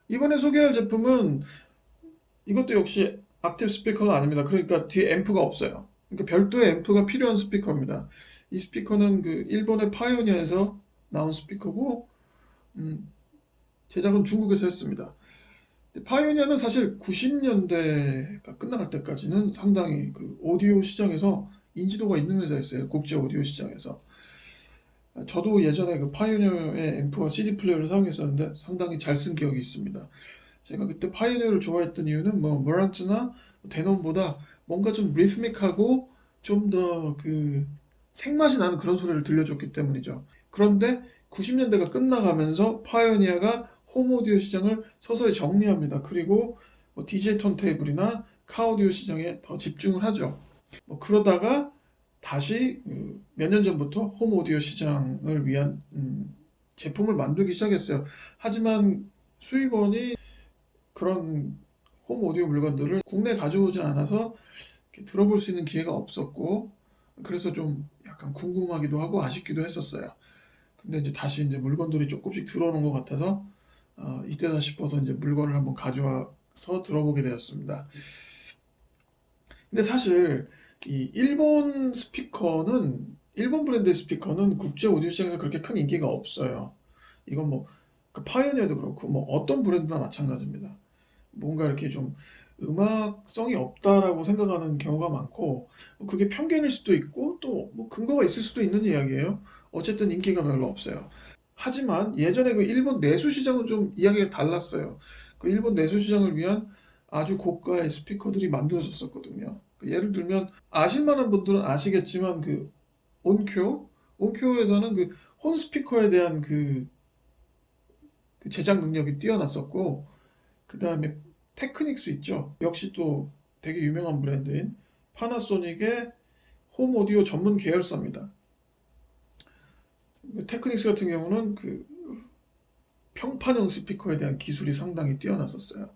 이번에 소개할 제품은 이것도 역시 액티브 스피커가 아닙니다. 그러니까 뒤에 앰프가 없어요. 그러니까 별도의 앰프가 필요한 스피커입니다. 이 스피커는 그 일본의 파이오니아에서 나온 스피커고, 음, 제작은 중국에서 했습니다. 파이오니아는 사실 90년대가 끝나갈 때까지는 상당히 그 오디오 시장에서 인지도가 있는 회사였어요. 국제 오디오 시장에서. 저도 예전에 그 파이오니아의 앰프와 CD 플레이어를 사용했었는데 상당히 잘 쓴 기억이 있습니다. 제가 그때 파이오니어를 좋아했던 이유는 뭐 모란트나 데논보다 뭔가 좀 리스믹하고 좀 더 그 생맛이 나는 그런 소리를 들려줬기 때문이죠. 그런데 90년대가 끝나가면서 파이오니아가 홈 오디오 시장을 서서히 정리합니다. 그리고 뭐 DJ 턴테이블이나 카오디오 시장에 더 집중을 하죠. 뭐 그러다가 다시 몇 년 전부터 홈 오디오 시장을 위한 제품을 만들기 시작했어요. 하지만 수입원이 그런 홈 오디오 물건들을 국내에 가져오지 않아서 이렇게 들어볼 수 있는 기회가 없었고, 그래서 좀 약간 궁금하기도 하고 아쉽기도 했었어요. 근데 이제 다시 이제 물건들이 조금씩 들어오는 것 같아서 이때다 싶어서 이제 물건을 한번 가져와서 들어보게 되었습니다. 근데 사실 이 일본 브랜드의 스피커는 국제 오디오 시장에서 그렇게 큰 인기가 없어요. 이건 뭐 그 파이오니어도 그렇고 뭐 어떤 브랜드나 마찬가지입니다. 뭔가 이렇게 좀 음악성이 없다라고 생각하는 경우가 많고, 뭐 그게 편견일 수도 있고 또 뭐 근거가 있을 수도 있는 이야기예요. 어쨌든 인기가 별로 없어요. 하지만 예전에 그 일본 내수 시장은 좀 이야기가 달랐어요. 그 일본 내수 시장을 위한 아주 고가의 스피커들이 만들어졌었거든요. 그 예를 들면 아실 만한 분들은 아시겠지만 그 온쿄, 온쿄에서는 그 혼 스피커에 대한 그 제작 능력이 뛰어났었고, 그 다음에 테크닉스 있죠. 역시 또 되게 유명한 브랜드인 파나소닉의 홈 오디오 전문 계열사입니다. 테크닉스 같은 경우는 그 평판형 스피커에 대한 기술이 상당히 뛰어났었어요.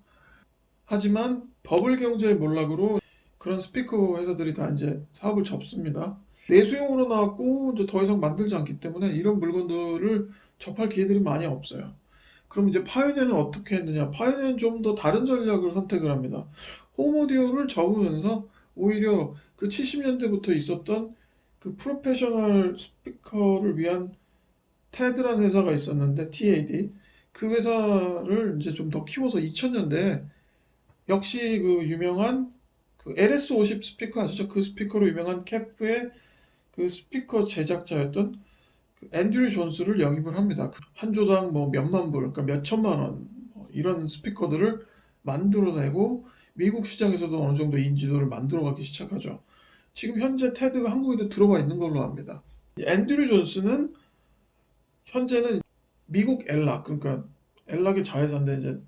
하지만 버블 경제의 몰락으로 그런 스피커 회사들이 다 이제 사업을 접습니다. 내수용으로 나왔고 이제 더 이상 만들지 않기 때문에 이런 물건들을 접할 기회들이 많이 없어요. 그럼 이제 파이오니어는 어떻게 했느냐? 파이오니어는 좀 더 다른 전략을 선택을 합니다. 홈 오디오를 접으면서 오히려 그 70년대부터 있었던 그 프로페셔널 스피커를 위한 테드라는 회사가 있었는데 TAD 그 회사를 이제 좀 더 키워서 2000년대에 역시 그 유명한 그 LS50 스피커 아시죠? 그 스피커로 유명한 캐프의 그 스피커 제작자였던 그 앤드류 존스를 영입을 합니다. 한 조당 뭐 몇만 불, 그러니까 몇 천만 원, 뭐 이런 스피커들을 만들어내고 미국 시장에서도 어느 정도 인지도를 만들어가기 시작하죠. 지금 현재 테드가 한국에도 들어와 있는 걸로 압니다. 앤드류 존스는 현재는 미국 엘락, 그러니까 엘락의 자회사인데 이제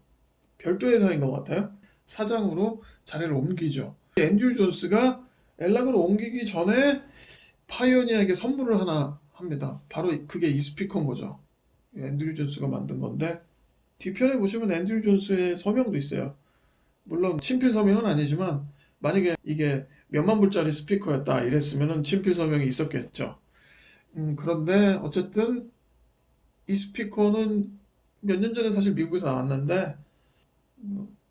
별도 회사인 것 같아요. 사장으로 자리를 옮기죠. 앤드류 존스가 엘락으로 옮기기 전에 파이오니아에게 선물을 하나 합니다. 바로 그게 이 스피커인 거죠. 앤드류 존스가 만든 건데 뒤편에 보시면 앤드류 존스의 서명도 있어요. 물론 친필 서명은 아니지만 만약에 이게 몇만 불짜리 스피커였다 이랬으면 친필 서명이 있었겠죠. 그런데 어쨌든 이 스피커는 몇 년 전에 사실 미국에서 나왔는데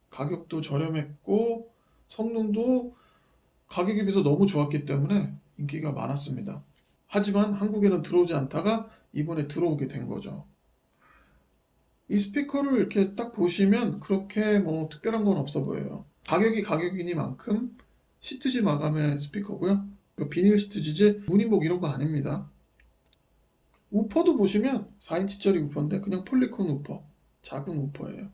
가격도 저렴했고 성능도 가격에 비해서 너무 좋았기 때문에 인기가 많았습니다. 하지만 한국에는 들어오지 않다가 이번에 들어오게 된 거죠. 이 스피커를 이렇게 딱 보시면 그렇게 뭐 특별한 건 없어 보여요. 가격이 가격이니만큼 시트지 마감의 스피커고요. 비닐 시트지지 무늬목 이런 거 아닙니다. 우퍼도 보시면 4인치짜리 우퍼인데 그냥 폴리콘 우퍼, 작은 우퍼예요.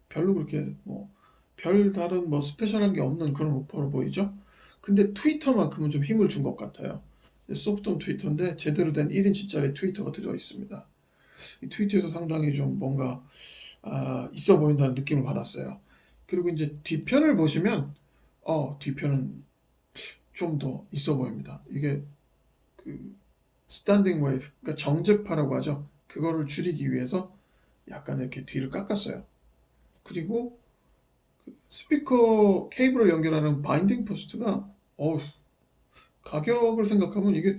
별로 그렇게 뭐 별 다른 뭐 스페셜한 게 없는 그런 우퍼로 보이죠? 근데 트위터만큼은 좀 힘을 준 것 같아요. 소프트온 트위터인데 제대로 된 1인치짜리 트위터가 들어 있습니다. 이 트위터에서 상당히 좀 뭔가 있어 보인다는 느낌을 받았어요. 그리고 이제 뒤편을 보시면 뒤편은 좀 더 있어 보입니다. 이게 그 스탠딩 웨이브, 그러니까 정제파라고 하죠. 그거를 줄이기 위해서 약간 이렇게 뒤를 깎았어요. 그리고 스피커 케이블을 연결하는 바인딩 포스트가 가격을 생각하면 이게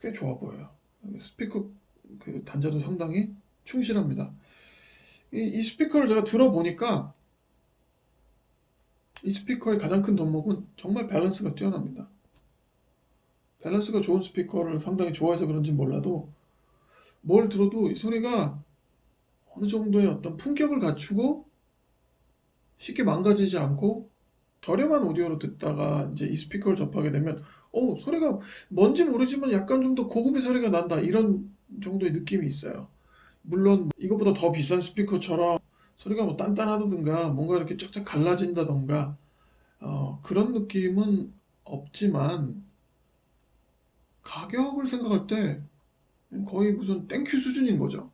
꽤 좋아 보여요. 스피커 그 단자도 상당히 충실합니다. 이 스피커를 제가 들어보니까 이 스피커의 가장 큰 덕목은 정말 밸런스가 뛰어납니다. 밸런스가 좋은 스피커를 상당히 좋아해서 그런지 몰라도 뭘 들어도 이 소리가 어느 정도의 어떤 품격을 갖추고 쉽게 망가지지 않고 저렴한 오디오로 듣다가 이제 이 스피커를 접하게 되면 소리가 뭔지 모르지만 약간 좀 더 고급의 소리가 난다 이런 정도의 느낌이 있어요. 물론 이것보다 더 비싼 스피커처럼 소리가 뭐 단단하다든가 뭔가 이렇게 쫙쫙 갈라진다던가 그런 느낌은 없지만 가격을 생각할 때 거의 무슨 땡큐 수준인 거죠.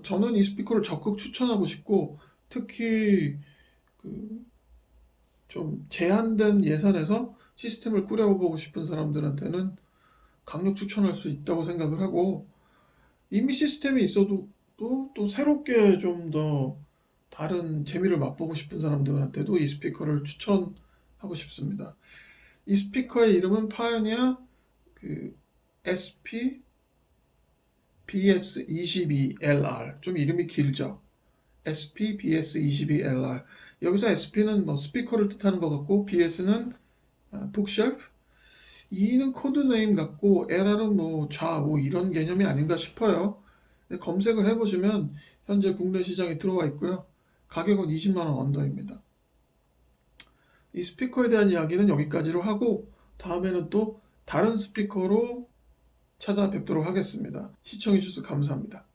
저는 이 스피커를 적극 추천하고 싶고 특히 그 좀 제한된 예산에서 시스템을 꾸려보고 싶은 사람들한테는 강력 추천할 수 있다고 생각을 하고 이미 시스템이 있어도 또 새롭게 좀 더 다른 재미를 맛보고 싶은 사람들한테도 이 스피커를 추천하고 싶습니다. 이 스피커의 이름은 파이오니어 SP BS22LR 좀 이름이 길죠. SP BS22LR 여기서 SP는 뭐 스피커를 뜻하는 것 같고 BS는 북쉘프 E는 코드네임 같고 LR은 뭐 좌우 이런 개념이 아닌가 싶어요. 검색을 해보시면 현재 국내 시장에 들어와 있고요. 가격은 20만 원 언더입니다. 이 스피커에 대한 이야기는 여기까지로 하고 다음에는 또 다른 스피커로 찾아뵙도록 하겠습니다. 시청해주셔서 감사합니다.